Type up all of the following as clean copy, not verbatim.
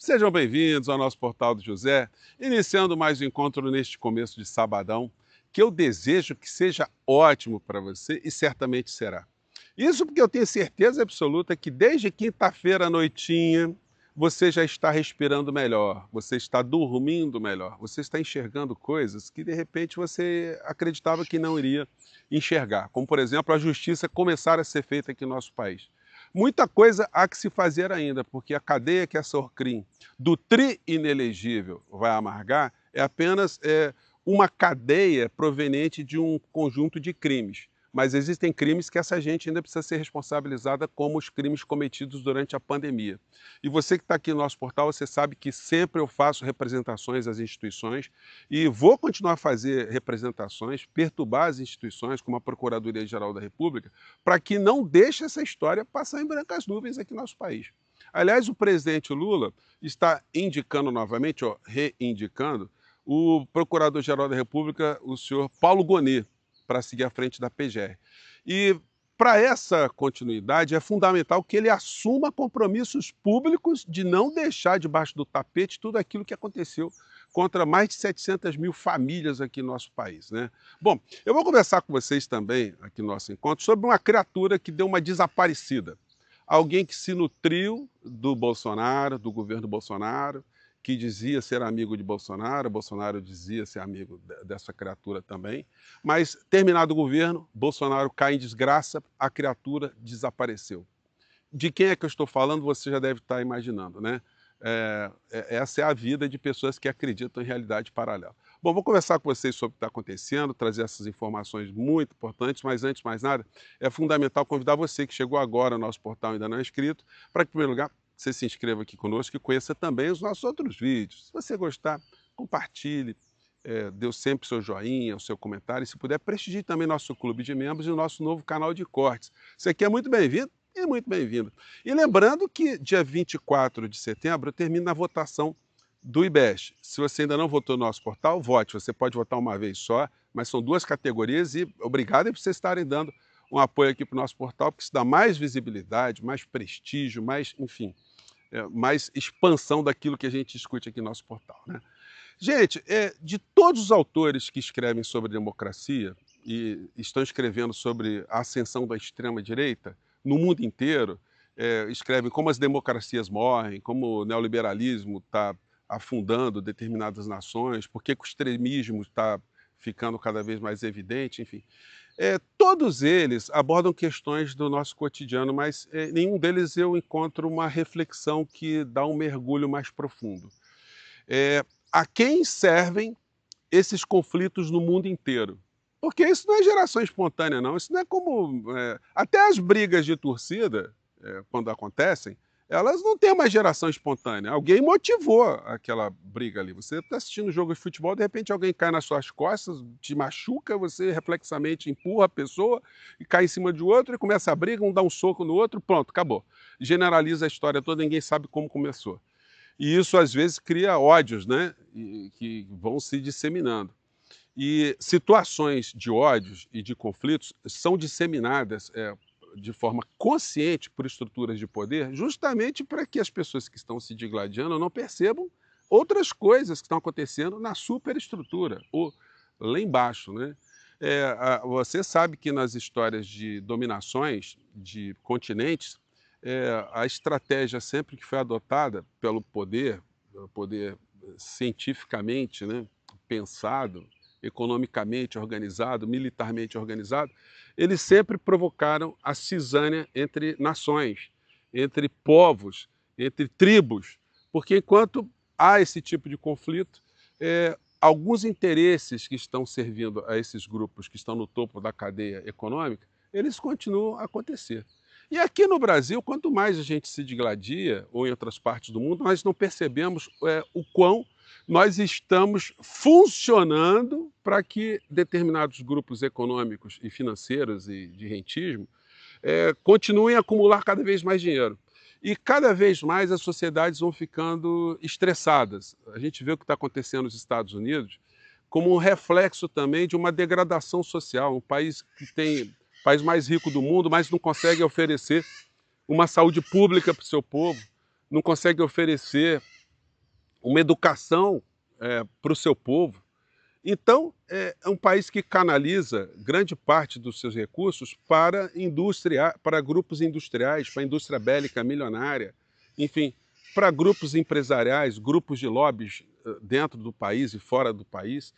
Sejam bem-vindos ao nosso Portal do José, iniciando mais um encontro neste começo de sabadão, que eu desejo que seja ótimo para você e certamente será. Isso porque eu tenho certeza absoluta que desde quinta-feira à noitinha você já está respirando melhor, você está dormindo melhor, você está enxergando coisas que de repente você acreditava que não iria enxergar, como por exemplo a justiça começar a ser feita aqui no nosso país. Muita coisa há que se fazer ainda, porque a cadeia que a Sorcrim do tri inelegível vai amargar é apenas uma cadeia proveniente de um conjunto de crimes. Mas existem crimes que essa gente ainda precisa ser responsabilizada, como os crimes cometidos durante a pandemia. E você que está aqui no nosso portal, você sabe que sempre eu faço representações às instituições e vou continuar a fazer representações, perturbar as instituições, como a Procuradoria-Geral da República, para que não deixe essa história passar em brancas nuvens aqui no nosso país. Aliás, o presidente Lula está indicando novamente, ó, reindicando, o Procurador-Geral da República, o senhor Paulo Gonet, para seguir à frente da PGR. E para essa continuidade é fundamental que ele assuma compromissos públicos de não deixar debaixo do tapete tudo aquilo que aconteceu contra mais de 700 mil famílias aqui no nosso país, né? Bom, eu vou conversar com vocês também, aqui no nosso encontro, sobre uma criatura que deu uma desaparecida. Alguém que se nutriu do Bolsonaro, do governo Bolsonaro, que dizia ser amigo de Bolsonaro, Bolsonaro dizia ser amigo dessa criatura também, mas terminado o governo, Bolsonaro cai em desgraça, a criatura desapareceu. De quem é que eu estou falando, você já deve estar imaginando, né? Essa é a vida de pessoas que acreditam em realidade paralela. Bom, vou conversar com vocês sobre o que está acontecendo, trazer essas informações muito importantes, mas antes de mais nada, é fundamental convidar você que chegou agora ao nosso portal e ainda não é inscrito, para que, em primeiro lugar, você se inscreva aqui conosco e conheça também os nossos outros vídeos. Se você gostar, compartilhe, dê sempre seu joinha, o seu comentário, e se puder, prestigie também nosso clube de membros e o nosso novo canal de cortes. Você aqui é muito bem-vindo e muito bem-vindo. E lembrando que dia 24 de setembro termina a votação do IBEST. Se você ainda não votou no nosso portal, vote. Você pode votar uma vez só, mas são duas categorias e obrigado por vocês estarem dando um apoio aqui para o nosso portal, porque isso dá mais visibilidade, mais prestígio, mais, enfim, mais expansão daquilo que a gente discute aqui no nosso portal, né? Gente, de todos os autores que escrevem sobre democracia e estão escrevendo sobre a ascensão da extrema-direita no mundo inteiro, escrevem como as democracias morrem, como o neoliberalismo está afundando determinadas nações, por que o extremismo está ficando cada vez mais evidente, enfim. Todos eles abordam questões do nosso cotidiano, mas nenhum deles eu encontro uma reflexão que dá um mergulho mais profundo. A quem servem esses conflitos no mundo inteiro? Porque isso não é geração espontânea não, isso não é como, até as brigas de torcida, quando acontecem, elas não têm uma geração espontânea, alguém motivou aquela briga ali. Você está assistindo um jogo de futebol, de repente alguém cai nas suas costas, te machuca, você reflexamente empurra a pessoa e cai em cima de outro e começa a briga, um dá um soco no outro, pronto, acabou. Generaliza a história toda, ninguém sabe como começou. E isso às vezes cria ódios, né, que vão se disseminando. E situações de ódios e de conflitos são disseminadas de forma consciente por estruturas de poder, justamente para que as pessoas que estão se digladiando não percebam outras coisas que estão acontecendo na superestrutura, ou lá embaixo, né? Você sabe que nas histórias de dominações de continentes, a estratégia sempre que foi adotada pelo poder cientificamente, né, pensado, economicamente organizado, militarmente organizado, eles sempre provocaram a cisânia entre nações, entre povos, entre tribos, porque enquanto há esse tipo de conflito, alguns interesses que estão servindo a esses grupos que estão no topo da cadeia econômica, eles continuam a acontecer. E aqui no Brasil, quanto mais a gente se digladia, ou em outras partes do mundo, nós não percebemos o quão nós estamos funcionando para que determinados grupos econômicos e financeiros e de rentismo continuem a acumular cada vez mais dinheiro. E cada vez mais as sociedades vão ficando estressadas. A gente vê o que está acontecendo nos Estados Unidos como um reflexo também de uma degradação social, um país que tem o país mais rico do mundo, mas não consegue oferecer uma saúde pública para o seu povo, não consegue oferecer uma educação para o seu povo. Então, é um país que canaliza grande parte dos seus recursos para indústria, para grupos industriais, para a indústria bélica milionária, enfim, para grupos empresariais, grupos de lobbies dentro do país e fora do país.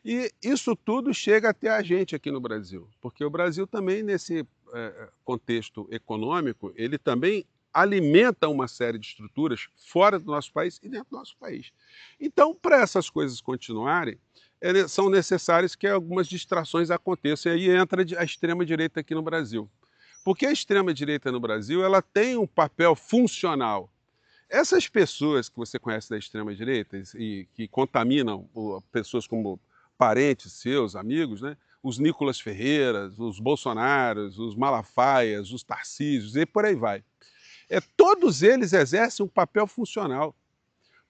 E isso tudo chega até a gente aqui no Brasil, porque o Brasil também, nesse contexto econômico, ele também alimenta uma série de estruturas fora do nosso país e dentro do nosso país. Então, para essas coisas continuarem, são necessárias que algumas distrações aconteçam, e aí entra a extrema-direita aqui no Brasil. Porque a extrema-direita no Brasil, ela tem um papel funcional. Essas pessoas que você conhece da extrema-direita e que contaminam pessoas como parentes seus, amigos, né? Os Nicolas Ferreiras, os Bolsonaros, os Malafaias, os Tarcísios e por aí vai. Todos eles exercem um papel funcional.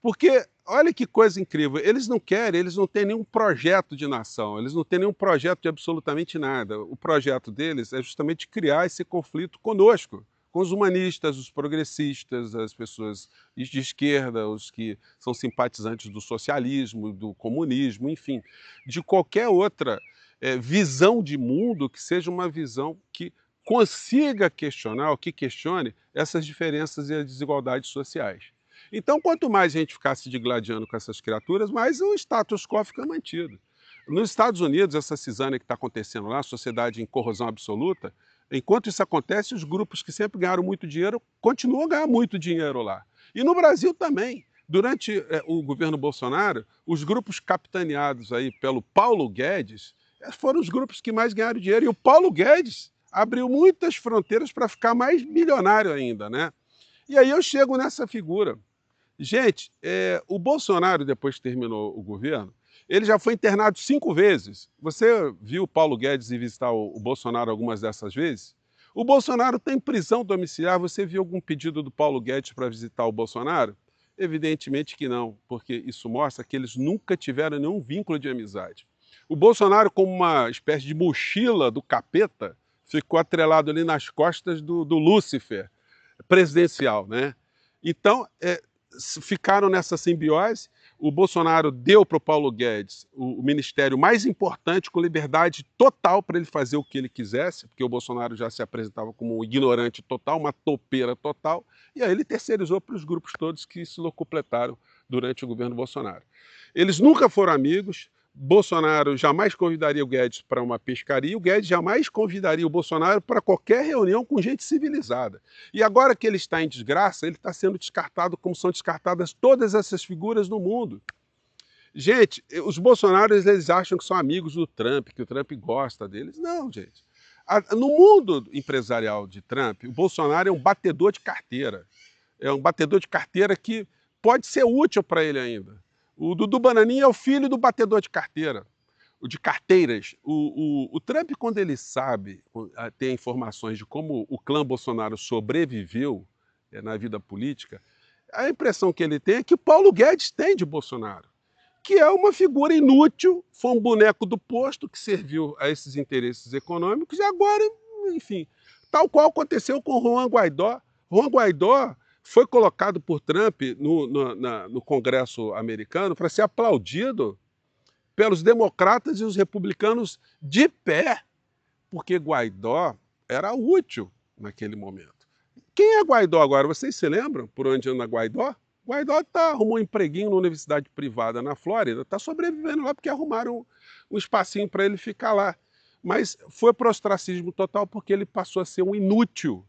Porque, olha que coisa incrível, eles não querem, eles não têm nenhum projeto de nação, eles não têm nenhum projeto de absolutamente nada. O projeto deles é justamente criar esse conflito conosco, com os humanistas, os progressistas, as pessoas de esquerda, os que são simpatizantes do socialismo, do comunismo, enfim, de qualquer outra visão de mundo que seja uma visão que consiga questionar, ou que questione essas diferenças e as desigualdades sociais. Então, quanto mais a gente ficar se digladiando com essas criaturas, mais o status quo fica mantido. Nos Estados Unidos, essa cisânia que está acontecendo lá, a sociedade em corrosão absoluta, enquanto isso acontece, os grupos que sempre ganharam muito dinheiro continuam a ganhar muito dinheiro lá. E no Brasil também. Durante o governo Bolsonaro, os grupos capitaneados aí pelo Paulo Guedes foram os grupos que mais ganharam dinheiro. E o Paulo Guedes abriu muitas fronteiras para ficar mais milionário ainda, né? E aí eu chego nessa figura. Gente, o Bolsonaro, depois que terminou o governo, ele já foi internado 5 vezes. Você viu o Paulo Guedes ir visitar o Bolsonaro algumas dessas vezes? O Bolsonaro tem prisão domiciliar. Você viu algum pedido do Paulo Guedes para visitar o Bolsonaro? Evidentemente que não, porque isso mostra que eles nunca tiveram nenhum vínculo de amizade. O Bolsonaro, como uma espécie de mochila do capeta, ficou atrelado ali nas costas do Lúcifer presidencial, né? Então, ficaram nessa simbiose. O Bolsonaro deu para o Paulo Guedes o ministério mais importante, com liberdade total para ele fazer o que ele quisesse, porque o Bolsonaro já se apresentava como um ignorante total, uma topeira total, e aí ele terceirizou para os grupos todos que se locupletaram durante o governo Bolsonaro. Eles nunca foram amigos. Bolsonaro jamais convidaria o Guedes para uma pescaria, o Guedes jamais convidaria o Bolsonaro para qualquer reunião com gente civilizada. E agora que ele está em desgraça, ele está sendo descartado como são descartadas todas essas figuras no mundo. Gente, os bolsonaros, eles acham que são amigos do Trump, que o Trump gosta deles. Não, gente. No mundo empresarial de Trump, o Bolsonaro é um batedor de carteira. É um batedor de carteira que pode ser útil para ele ainda. O Dudu Bananinha é o filho do batedor de carteira, de carteiras. O Trump, quando ele sabe, tem informações de como o clã Bolsonaro sobreviveu na vida política, a impressão que ele tem é que o Paulo Guedes tem de Bolsonaro, que é uma figura inútil, foi um boneco do posto que serviu a esses interesses econômicos e agora, enfim, tal qual aconteceu com Juan Guaidó. Juan Guaidó foi colocado por Trump no Congresso americano para ser aplaudido pelos democratas e os republicanos de pé, porque Guaidó era útil naquele momento. Quem é Guaidó agora? Vocês se lembram por onde anda Guaidó? Guaidó arrumou um empreguinho na universidade privada na Flórida, está sobrevivendo lá porque arrumaram um espacinho para ele ficar lá. Mas foi para o ostracismo total porque ele passou a ser um inútil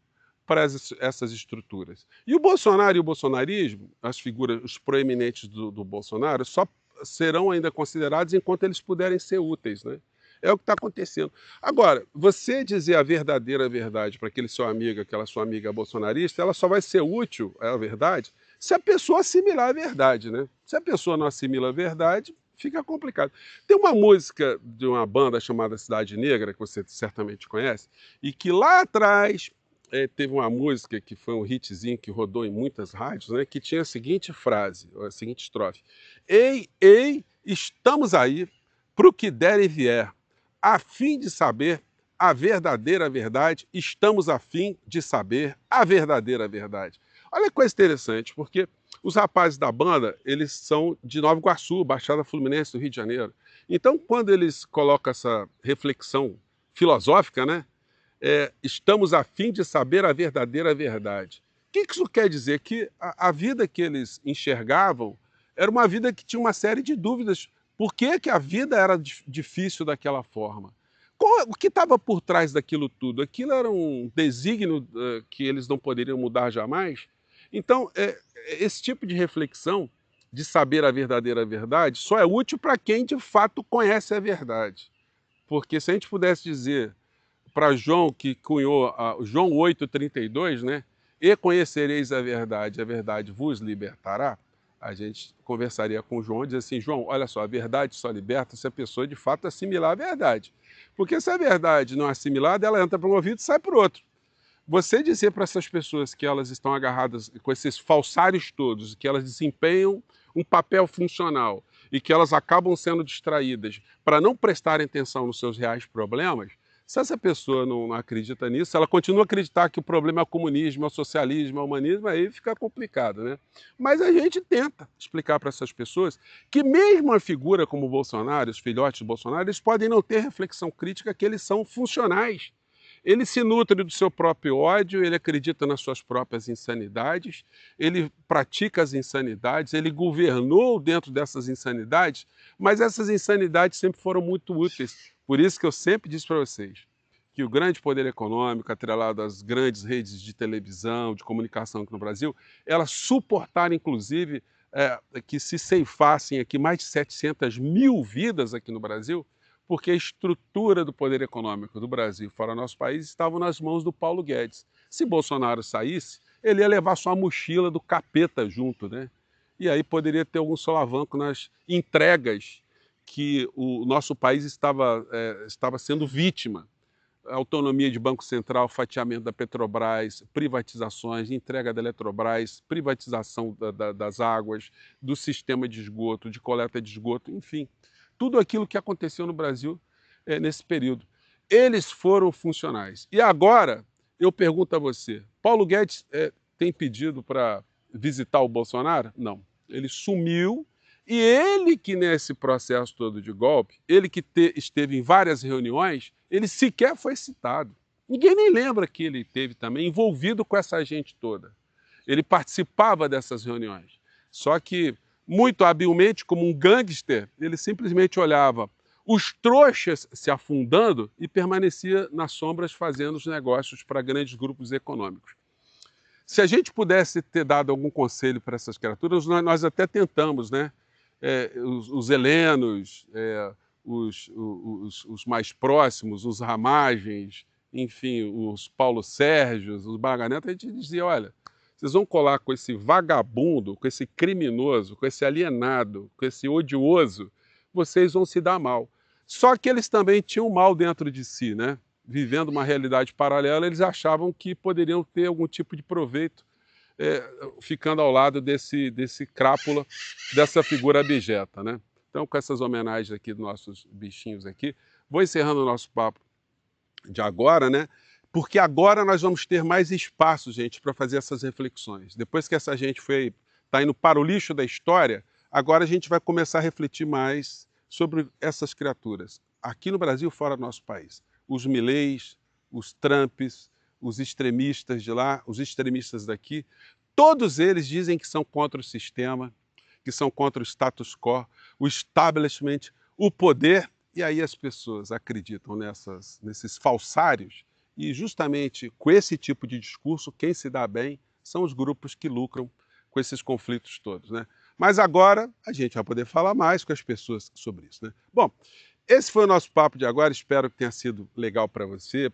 para essas estruturas. E o Bolsonaro e o bolsonarismo, as figuras, os proeminentes do Bolsonaro, só serão ainda considerados enquanto eles puderem ser úteis, né? É o que está acontecendo. Agora, você dizer a verdadeira verdade para aquele seu amigo, aquela sua amiga bolsonarista, ela só vai ser útil, é a verdade, se a pessoa assimilar a verdade, né? Se a pessoa não assimila a verdade, fica complicado. Tem uma música de uma banda chamada Cidade Negra, que você certamente conhece, e que lá atrás teve uma música que foi um hitzinho que rodou em muitas rádios, né, que tinha a seguinte frase, a seguinte estrofe: Ei, ei, estamos aí pro que der e vier, a fim de saber a verdadeira verdade, estamos a fim de saber a verdadeira verdade. Olha que coisa interessante, porque Os rapazes da banda, eles são de Nova Iguaçu, Baixada Fluminense do Rio de Janeiro. Então, quando eles colocam essa reflexão filosófica, né? Estamos a fim de saber a verdadeira verdade. O que isso quer dizer? Que a vida que eles enxergavam era uma vida que tinha uma série de dúvidas. Por que, que a vida era difícil daquela forma? O que estava por trás daquilo tudo? Aquilo era um desígnio que eles não poderiam mudar jamais? Então, esse tipo de reflexão, de saber a verdadeira verdade, só é útil para quem de fato conhece a verdade. Porque se a gente pudesse dizer para João, que cunhou João 8,32, né? E conhecereis a verdade vos libertará. A gente conversaria com João e dizer assim: João, olha só, a verdade só liberta se a pessoa de fato assimilar a verdade. Porque se a verdade não é assimilada, ela entra para um ouvido e sai para o outro. Você dizer para essas pessoas que elas estão agarradas com esses falsários todos, que elas desempenham um papel funcional e que elas acabam sendo distraídas para não prestarem atenção nos seus reais problemas, se essa pessoa não acredita nisso, ela continua a acreditar que o problema é o comunismo, é o socialismo, é o humanismo, aí fica complicado, né? Mas a gente tenta explicar para essas pessoas que mesmo a figura como o Bolsonaro, os filhotes do Bolsonaro, eles podem não ter reflexão crítica, que eles são funcionais. Ele se nutre do seu próprio ódio, ele acredita nas suas próprias insanidades, ele pratica as insanidades, ele governou dentro dessas insanidades, mas essas insanidades sempre foram muito úteis. Por isso que eu sempre disse para vocês que o grande poder econômico, atrelado às grandes redes de televisão, de comunicação aqui no Brasil, elas suportaram, inclusive, que se ceifassem aqui mais de 700 mil vidas aqui no Brasil, porque a estrutura do poder econômico do Brasil fora nosso país estava nas mãos do Paulo Guedes. Se Bolsonaro saísse, ele ia levar sua mochila do capeta junto, né? E aí poderia ter algum solavanco nas entregas que o nosso país estava sendo vítima. Autonomia de Banco Central, fatiamento da Petrobras, privatizações, entrega da Eletrobras, privatização das águas, do sistema de esgoto, de coleta de esgoto, enfim. Tudo aquilo que aconteceu no Brasil nesse período. Eles foram funcionais. E agora, eu pergunto a você, Paulo Guedes tem pedido para visitar o Bolsonaro? Não. Ele sumiu e ele que nesse processo todo de golpe, ele que esteve em várias reuniões, ele sequer foi citado. Ninguém nem lembra que ele esteve também envolvido com essa gente toda. Ele participava dessas reuniões. Só que, muito habilmente, como um gangster, ele simplesmente olhava os trouxas se afundando e permanecia nas sombras fazendo os negócios para grandes grupos econômicos. Se a gente pudesse ter dado algum conselho para essas criaturas, nós até tentamos, né? Os helenos, os mais próximos, os ramagens, enfim, os Paulo Sérgios, os Braga Neto, a gente dizia, olha, vocês vão colar com esse vagabundo, com esse criminoso, com esse alienado, com esse odioso, vocês vão se dar mal. Só que eles também tinham mal dentro de si, né? Vivendo uma realidade paralela, eles achavam que poderiam ter algum tipo de proveito ficando ao lado desse crápula, dessa figura abjeta, né? Então, com essas homenagens aqui dos nossos bichinhos aqui, vou encerrando o nosso papo de agora, né? Porque agora nós vamos ter mais espaço, gente, para fazer essas reflexões. Depois que essa gente está indo para o lixo da história, agora a gente vai começar a refletir mais sobre essas criaturas, aqui no Brasil, fora do nosso país. Os Mileis, os Trumps, os extremistas de lá, os extremistas daqui, todos eles dizem que são contra o sistema, que são contra o status quo, o establishment, o poder, e aí as pessoas acreditam nesses falsários, e justamente com esse tipo de discurso, quem se dá bem são os grupos que lucram com esses conflitos todos, né? Mas agora a gente vai poder falar mais com as pessoas sobre isso, né? Bom, esse foi o nosso papo de agora, espero que tenha sido legal para você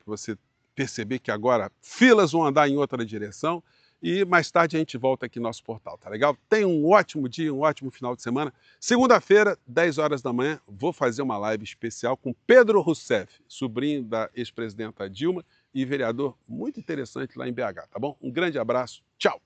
perceber que agora filas vão andar em outra direção e mais tarde a gente volta aqui no nosso portal, tá legal? Tenha um ótimo dia, um ótimo final de semana. Segunda-feira, 10 horas da manhã, vou fazer uma live especial com Pedro Rousseff, sobrinho da ex-presidenta Dilma e vereador muito interessante lá em BH, tá bom? Um grande abraço, tchau!